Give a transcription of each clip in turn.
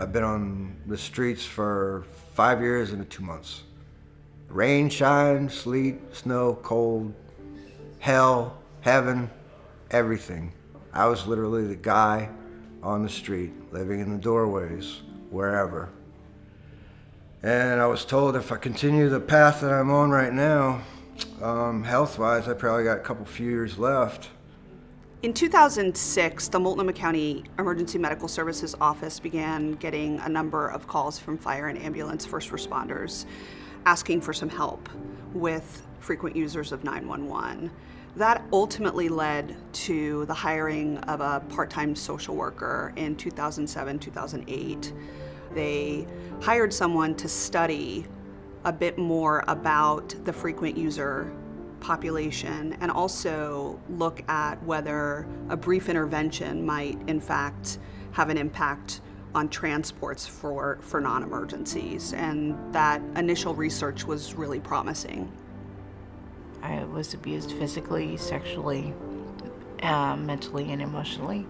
I've been on the streets for 5 years and 2 months. Rain, shine, sleet, snow, cold, hell, heaven, everything. I was literally the guy on the street, living in the doorways, wherever. And I was told if I continue the path that I'm on right now, health-wise, I probably got a few years left. In 2006, the Multnomah County Emergency Medical Services Office began getting a number of calls from fire and ambulance first responders asking for some help with frequent users of 911. That ultimately led to the hiring of a part-time social worker in 2007, 2008. They hired someone to study a bit more about the frequent user population and also look at whether a brief intervention might in fact have an impact on transports for non-emergencies, and that initial research was really promising. I was abused physically, sexually, mentally, and emotionally.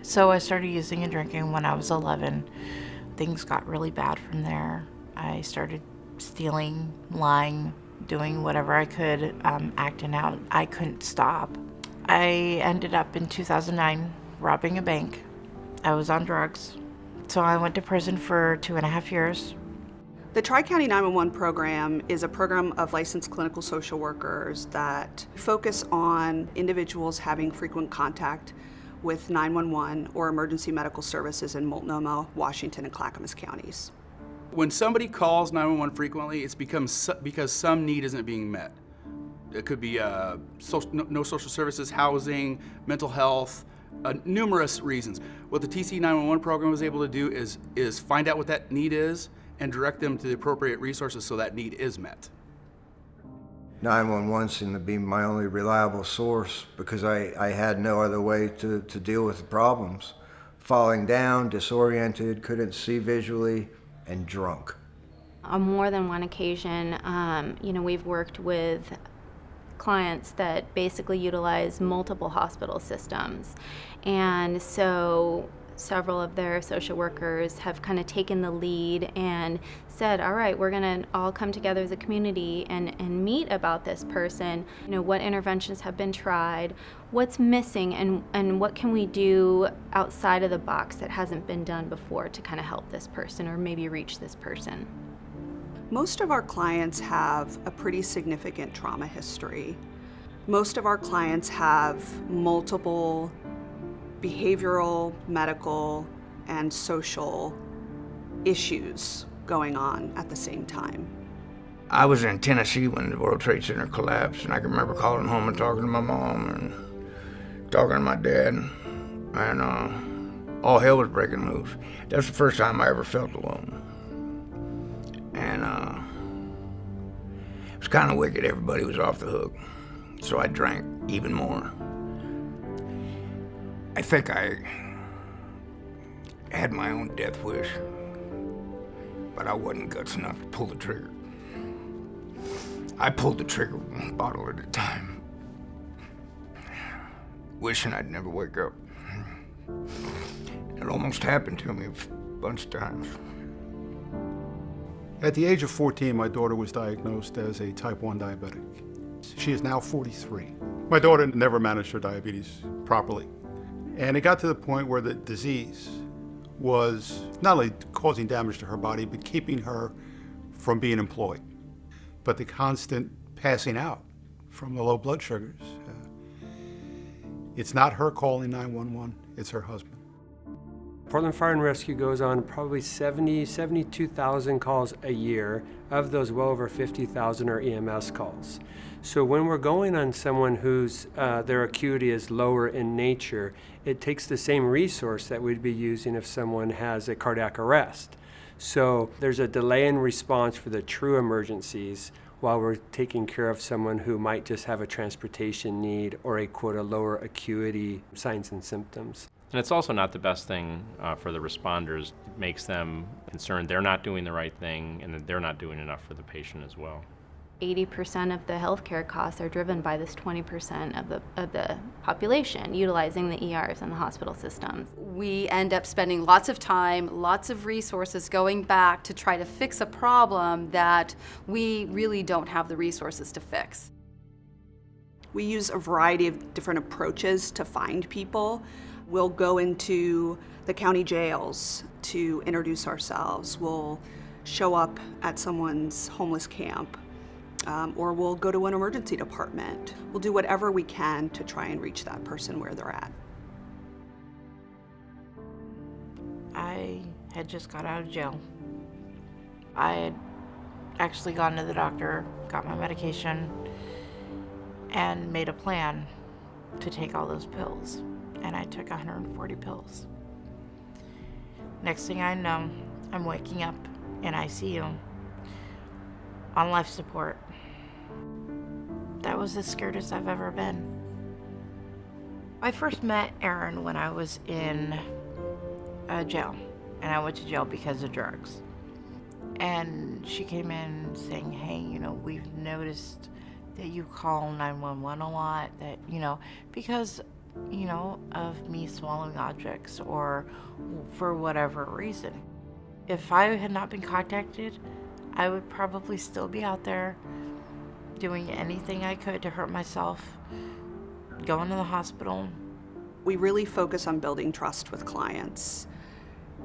So I started using and drinking when I was 11. Things got really bad from there. I started stealing, lying, doing whatever I could, acting out. I couldn't stop. I ended up in 2009 robbing a bank. I was on drugs. So I went to prison for 2.5 years. The Tri-County 911 program is a program of licensed clinical social workers that focus on individuals having frequent contact with 911 or emergency medical services in Multnomah, Washington, and Clackamas counties. When somebody calls 911 frequently, it's because some need isn't being met. It could be no social services, housing, mental health, numerous reasons. What the TC 911 program was able to do is find out what that need is and direct them to the appropriate resources so that need is met. 911 seemed to be my only reliable source because I had no other way to deal with the problems. Falling down, disoriented, couldn't see visually, and drunk. On more than one occasion, we've worked with clients that basically utilize multiple hospital systems. And so several of their social workers have kind of taken the lead and said, all right, we're going to all come together as a community and meet about this person. What interventions have been tried, what's missing, and what can we do outside of the box that hasn't been done before to kind of help this person or maybe reach this person. Most of our clients have a pretty significant trauma history. Most of our clients have multiple behavioral, medical, and social issues going on at the same time. I was in Tennessee when the World Trade Center collapsed, and I can remember calling home and talking to my mom and talking to my dad, and all hell was breaking loose. That's the first time I ever felt alone. And it was kind of wicked. Everybody was off the hook, so I drank even more. I think I had my own death wish, but I wasn't guts enough to pull the trigger. I pulled the trigger one bottle at a time, wishing I'd never wake up. It almost happened to me a bunch of times. At the age of 14, my daughter was diagnosed as a type 1 diabetic. She is now 43. My daughter never managed her diabetes properly. And it got to the point where the disease was not only causing damage to her body, but keeping her from being employed. But the constant passing out from the low blood sugars. It's not her calling 911, it's her husband. Portland Fire and Rescue goes on probably 72,000 calls a year. Of those, well over 50,000 are EMS calls. So when we're going on someone whose their acuity is lower in nature, it takes the same resource that we'd be using if someone has a cardiac arrest. So there's a delay in response for the true emergencies while we're taking care of someone who might just have a transportation need or a lower acuity signs and symptoms. And it's also not the best thing for the responders. It makes them concerned they're not doing the right thing and that they're not doing enough for the patient as well. 80% of the healthcare costs are driven by this 20% of the population utilizing the ERs and the hospital systems. We end up spending lots of time, lots of resources going back to try to fix a problem that we really don't have the resources to fix. We use a variety of different approaches to find people. We'll go into the county jails to introduce ourselves. We'll show up at someone's homeless camp, or we'll go to an emergency department. We'll do whatever we can to try and reach that person where they're at. I had just got out of jail. I had actually gone to the doctor, got my medication, and made a plan to take all those pills. And I took 140 pills. Next thing I know, I'm waking up in ICU on life support. That was the scaredest I've ever been. I first met Erin when I was in jail, and I went to jail because of drugs. And she came in saying, hey, you know, we've noticed that you call 911 a lot, that, you know, because, you know, of me swallowing objects or for whatever reason. If I had not been contacted, I would probably still be out there doing anything I could to hurt myself, going to the hospital. We really focus on building trust with clients.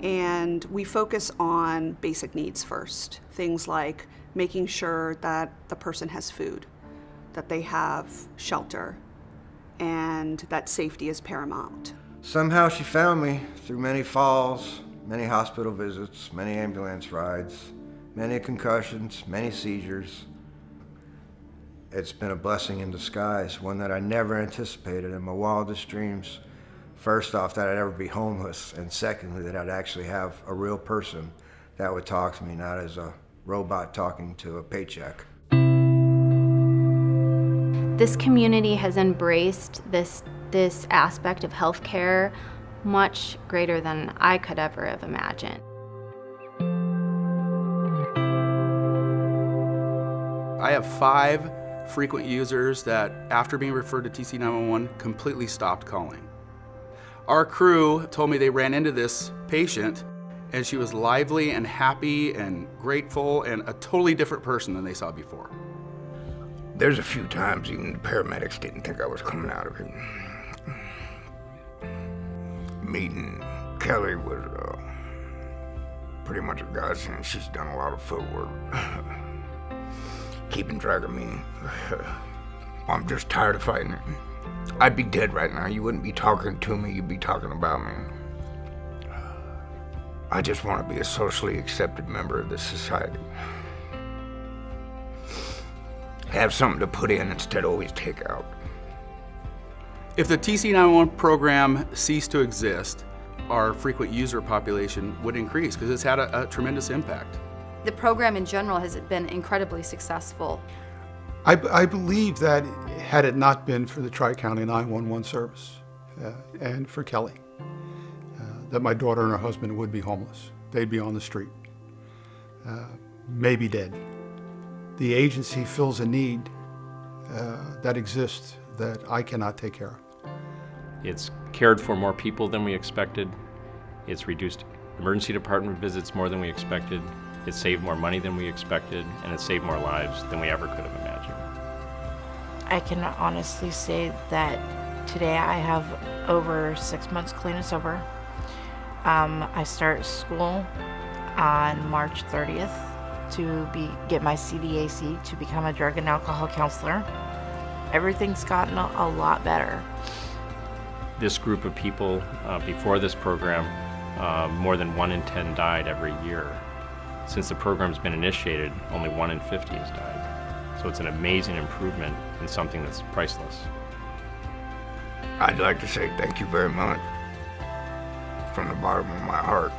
And we focus on basic needs first. Things like making sure that the person has food, that they have shelter, and that safety is paramount. Somehow she found me through many falls, many hospital visits, many ambulance rides, many concussions, many seizures. It's been a blessing in disguise, one that I never anticipated in my wildest dreams. First off, that I'd ever be homeless, and secondly, that I'd actually have a real person that would talk to me, not as a robot talking to a paycheck. This community has embraced this aspect of healthcare much greater than I could ever have imagined. I have 5 frequent users that, after being referred to TC 911, completely stopped calling. Our crew told me they ran into this patient and she was lively and happy and grateful and a totally different person than they saw before. There's a few times even the paramedics didn't think I was coming out of it. Meeting Kelly was pretty much a godsend. She's done a lot of footwork. Keeping track of me. I'm just tired of fighting it. I'd be dead right now. You wouldn't be talking to me, you'd be talking about me. I just want to be a socially accepted member of this society. Have something to put in instead of always take out. If the TC 911 program ceased to exist, our frequent user population would increase because it's had a tremendous impact. The program in general has been incredibly successful. I believe that had it not been for the Tri-County 911 service and for Kelly, that my daughter and her husband would be homeless. They'd be on the street, maybe dead. The agency fills a need that exists that I cannot take care of. It's cared for more people than we expected. It's reduced emergency department visits more than we expected. It saved more money than we expected, and it saved more lives than we ever could have imagined. I can honestly say that today I have over 6 months clean and sober. I start school on March 30th to get my CDAC to become a drug and alcohol counselor. Everything's gotten a lot better. This group of people, before this program, more than 1 in 10 died every year. Since the program's been initiated, only 1 in 50 has died. So it's an amazing improvement in something that's priceless. I'd like to say thank you very much from the bottom of my heart.